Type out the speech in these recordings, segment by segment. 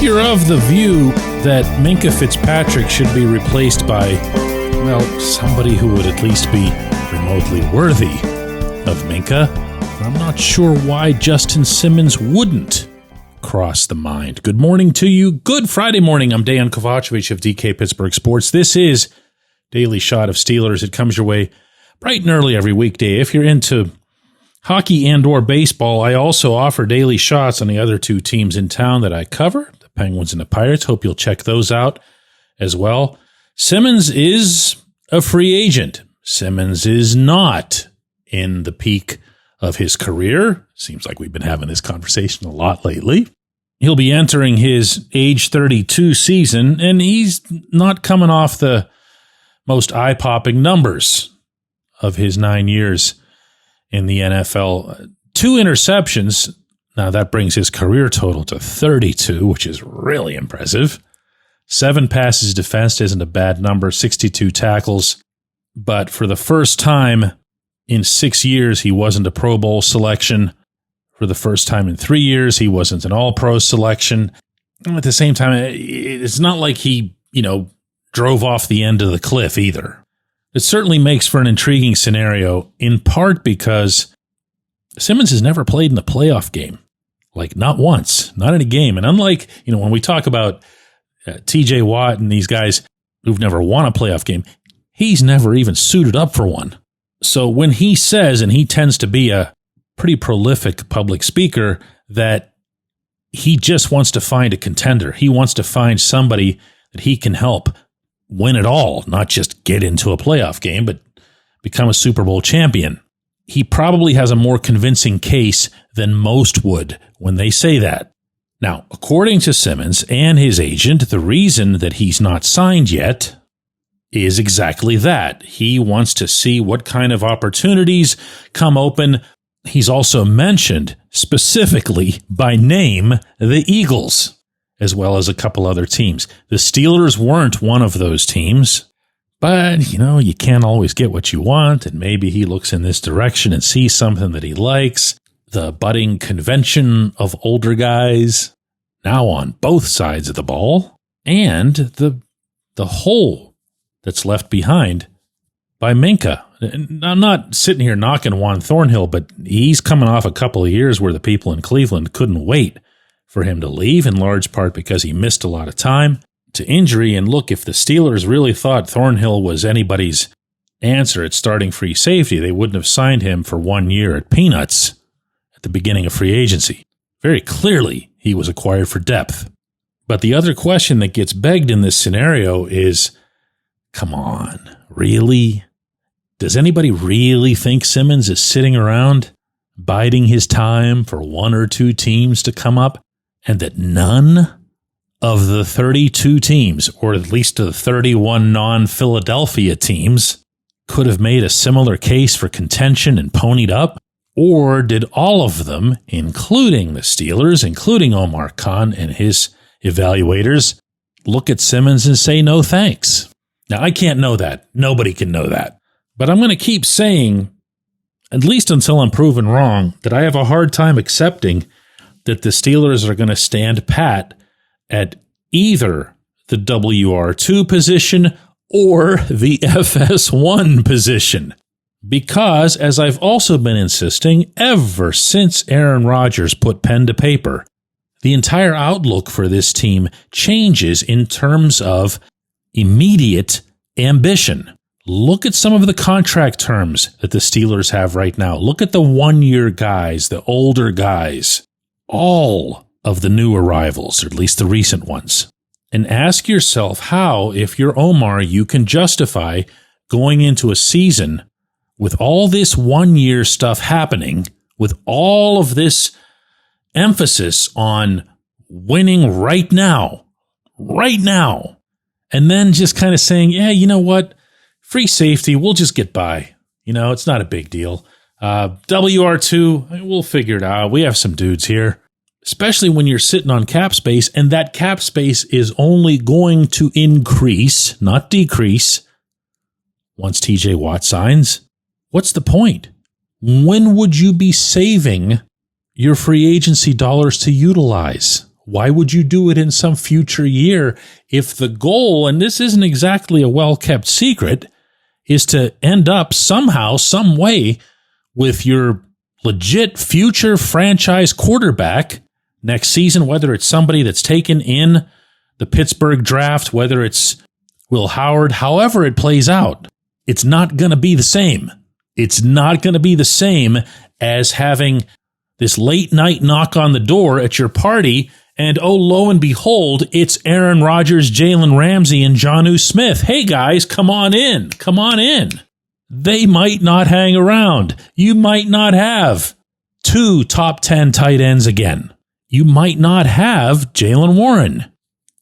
you're of the view that Minkah Fitzpatrick should be replaced by, well, somebody who would at least be remotely worthy of Minkah, I'm not sure why Justin Simmons wouldn't cross the mind. Good morning to you. Good Friday morning. I'm Dejan Kovacevic of DK Pittsburgh Sports. This is Daily Shot of Steelers. It comes your way bright and early every weekday. If you're into hockey and or baseball, I also offer daily shots on the other two teams in town that I cover, the Penguins and the Pirates. Hope you'll check those out as well. Simmons is a free agent. Simmons is not in the peak of his career. Seems like we've been having this conversation a lot lately. He'll be entering his age 32 season, and he's not coming off the most eye-popping numbers of his 9 years in the NFL. 2 interceptions. Now that brings his career total to 32, which is really impressive. 7 passes defensed isn't a bad number, 62 tackles. But for the first time in 6 years, he wasn't a Pro Bowl selection. For the first time in 3 years, he wasn't an All-Pro selection. And at the same time, it's not like he, drove off the end of the cliff either. It certainly makes for an intriguing scenario, in part because Simmons has never played in a playoff game. Like, not once, not in a game. And unlike, when we talk about TJ Watt and these guys who've never won a playoff game, he's never even suited up for one. So when he says, and he tends to be a pretty prolific public speaker, that he just wants to find a contender. He wants to find somebody that he can help win it all, not just get into a playoff game, but become a Super Bowl champion. He probably has a more convincing case than most would when they say that. Now, according to Simmons and his agent, the reason that he's not signed yet is exactly that. He wants to see what kind of opportunities come open. He's also mentioned specifically by name the Eagles, as well as a couple other teams. The Steelers weren't one of those teams, but, you can't always get what you want, and maybe he looks in this direction and sees something that he likes. The budding convention of older guys, now on both sides of the ball, and the hole that's left behind by Minkah. I'm not sitting here knocking Juan Thornhill, but he's coming off a couple of years where the people in Cleveland couldn't wait for him to leave, in large part because he missed a lot of time to injury. And look, if the Steelers really thought Thornhill was anybody's answer at starting free safety, they wouldn't have signed him for 1 year at peanuts at the beginning of free agency. Very clearly, he was acquired for depth. But the other question that gets begged in this scenario is, come on, really? Does anybody really think Simmons is sitting around biding his time for 1 or 2 teams to come up, and that none of the 32 teams, or at least the 31 non-Philadelphia teams, could have made a similar case for contention and ponied up? Or did all of them, including the Steelers, including Omar Khan and his evaluators, look at Simmons and say no thanks? Now, I can't know that. Nobody can know that. But I'm going to keep saying, at least until I'm proven wrong, that I have a hard time accepting that the Steelers are going to stand pat at either the WR2 position or the FS1 position. Because, as I've also been insisting, ever since Aaron Rodgers put pen to paper, the entire outlook for this team changes in terms of immediate ambition. Look at some of the contract terms that the Steelers have right now. Look at the 1-year guys, the older guys, all of the new arrivals, or at least the recent ones. And ask yourself how, if you're Omar, you can justify going into a season with all this 1-year stuff happening, with all of this emphasis on winning right now, and then just kind of saying, yeah, you know what? Free safety, we'll just get by. It's not a big deal. WR2, we'll figure it out. We have some dudes here. Especially when you're sitting on cap space, and that cap space is only going to increase, not decrease, once TJ Watt signs. What's the point? When would you be saving your free agency dollars to utilize? Why would you do it in some future year if the goal, and this isn't exactly a well-kept secret, is to end up somehow, some way with your legit future franchise quarterback next season, whether it's somebody that's taken in the Pittsburgh draft, whether it's Will Howard, however it plays out, it's not going to be the same. It's not going to be the same as having this late night knock on the door at your party, and oh, lo and behold, it's Aaron Rodgers, Jalen Ramsey, and Jonnu Smith. Hey guys, come on in. Come on in. They might not hang around. You might not have 2 top 10 tight ends again. You might not have Jaylen Warren.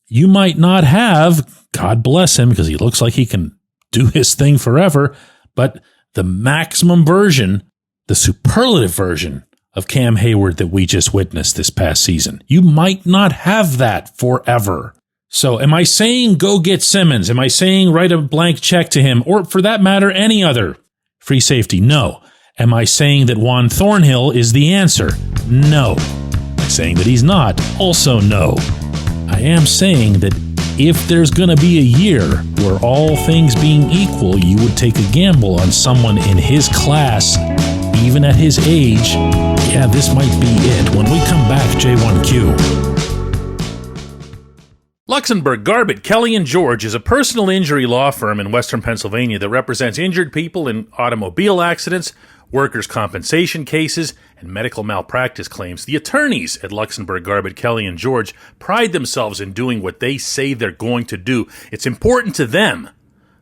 You might not have, God bless him, because he looks like he can do his thing forever, but the maximum version, the superlative version of Cam Hayward that we just witnessed this past season. You might not have that forever. So am I saying go get Simmons? Am I saying write a blank check to him? Or for that matter, any other free safety? No. Am I saying that Juan Thornhill is the answer? No. Am I saying that he's not? Also no. I am saying that if there's going to be a year where all things being equal, you would take a gamble on someone in his class, even at his age, yeah, this might be it. When we come back, J1Q. Luxembourg, Garbett, Kelly & George is a personal injury law firm in Western Pennsylvania that represents injured people in automobile accidents, workers' compensation cases, and medical malpractice claims. The attorneys at Luxembourg, Garbett, Kelly & George pride themselves in doing what they say they're going to do. It's important to them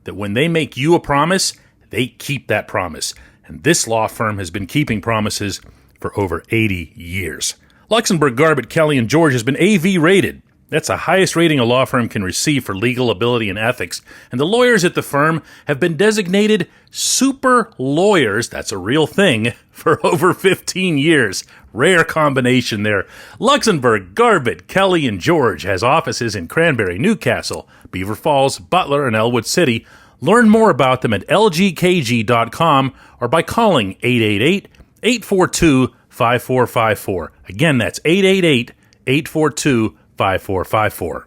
that when they make you a promise, they keep that promise. And this law firm has been keeping promises for over 80 years. Luxembourg, Garbett, Kelly & George has been AV rated. That's the highest rating a law firm can receive for legal ability and ethics. And the lawyers at the firm have been designated super lawyers, that's a real thing, for over 15 years. Rare combination there. Luxembourg, Garbett, Kelly & George has offices in Cranberry, Newcastle, Beaver Falls, Butler, and Elwood City. Learn more about them at lgkg.com or by calling 888-842-5454. Again, that's 888-842-5454.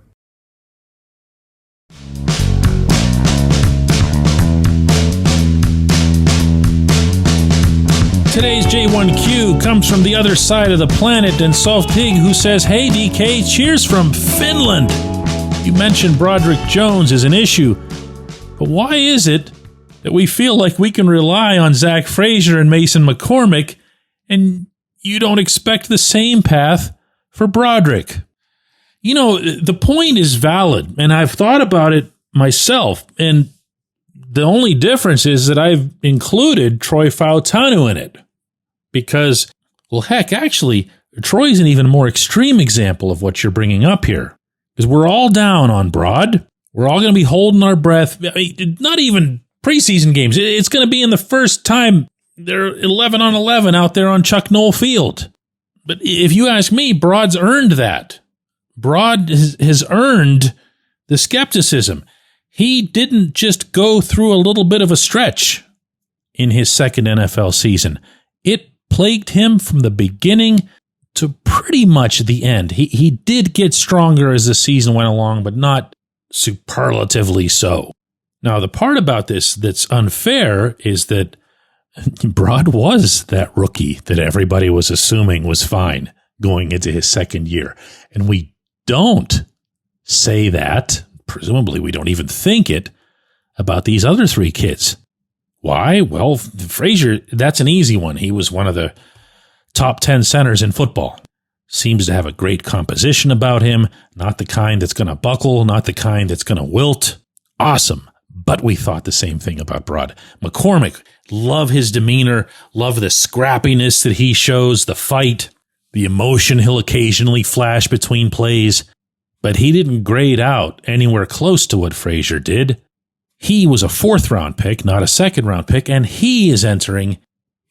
Today's J1Q comes from the other side of the planet, and Saltig, who says, "Hey DK, cheers from Finland. You mentioned Broderick Jones as an issue, but why is it that we feel like we can rely on Zach Frazier and Mason McCormick, and you don't expect the same path for Broderick?" You know, the point is valid, and I've thought about it myself, and the only difference is that I've included Troy Fautanu in it. Because, well, heck, actually, Troy's an even more extreme example of what you're bringing up here. Because we're all down on Brod. We're all going to be holding our breath. I mean, not even preseason games. It's going to be in the first time they're 11 on 11 out there on Chuck Noll Field. But if you ask me, Brod's earned that. Brod has earned the skepticism. He didn't just go through a little bit of a stretch in his second NFL season. It plagued him from the beginning to pretty much the end. He did get stronger as the season went along, but not superlatively so. Now, the part about this that's unfair is that Brod was that rookie that everybody was assuming was fine going into his second year. And we don't say that, presumably we don't even think it, about these other 3 kids. Why? Well, Frazier, that's an easy one. He was one of the top 10 centers in football. Seems to have a great composition about him, not the kind that's going to buckle, not the kind that's going to wilt. Awesome. But we thought the same thing about Brod. McCormick, love his demeanor, love the scrappiness that he shows, the fight, the emotion he'll occasionally flash between plays. But he didn't grade out anywhere close to what Frazier did. He was a 4th-round pick, not a 2nd-round pick, and he is entering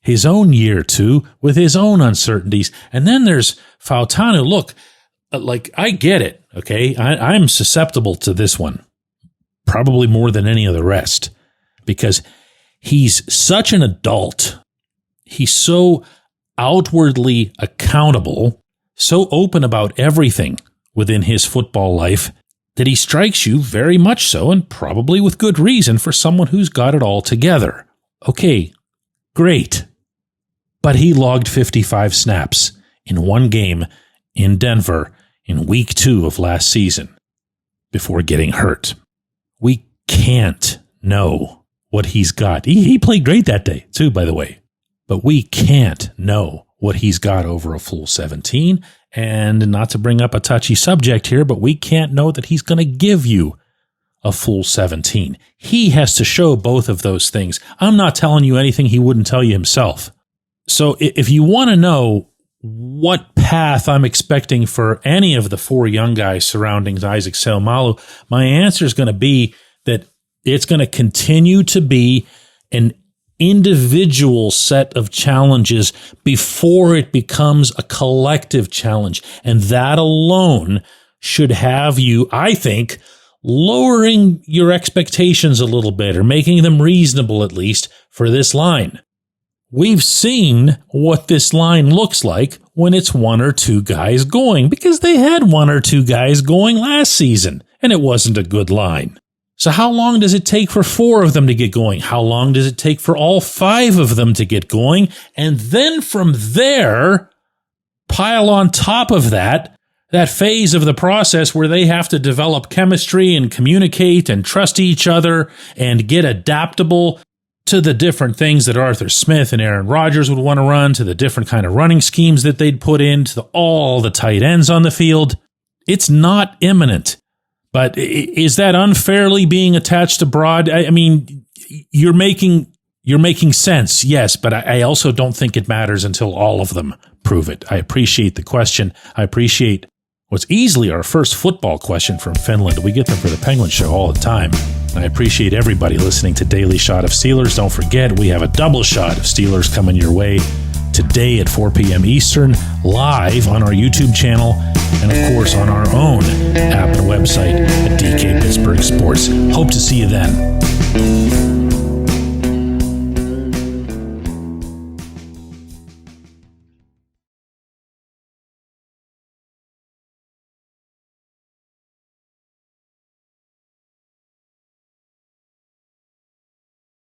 his own year 2 with his own uncertainties. And then there's Fautanu. Look, like, I get it, okay? I'm susceptible to this one, probably more than any of the rest, because he's such an adult. He's so outwardly accountable, so open about everything within his football life that he strikes you very much so, and probably with good reason, for someone who's got it all together. Okay, great. But he logged 55 snaps in one game in Denver in week 2 of last season before getting hurt. We can't know what he's got. He played great that day, too, by the way. But we can't know what he's got over a full 17. And not to bring up a touchy subject here, but we can't know that he's going to give you a full 17. He has to show both of those things. I'm not telling you anything he wouldn't tell you himself. So if you want to know what path I'm expecting for any of the 4 young guys surrounding Isaac Seumalo, my answer is going to be that it's going to continue to be an individual set of challenges before it becomes a collective challenge. And that alone should have you, I think, lowering your expectations a little bit, or making them reasonable at least, for this line. We've seen what this line looks like when it's 1 or 2 guys going, because they had 1 or 2 guys going last season, and it wasn't a good line. So how long does it take for 4 of them to get going? How long does it take for all 5 of them to get going? And then from there, pile on top of that phase of the process where they have to develop chemistry and communicate and trust each other and get adaptable to the different things that Arthur Smith and Aaron Rodgers would want to run, to the different kind of running schemes that they'd put into all the tight ends on the field. It's not imminent. But is that unfairly being attached to Broad? I mean, you're making sense, yes, but I also don't think it matters until all of them prove it. I appreciate the question. I appreciate what's easily our first football question from Finland. We get them for the Penguin Show all the time. I appreciate everybody listening to Daily Shot of Steelers. Don't forget, we have a double shot of Steelers coming your way today at 4 p.m. Eastern, live on our YouTube channel, and of course on our own app and website at DK Pittsburgh Sports. Hope to see you then.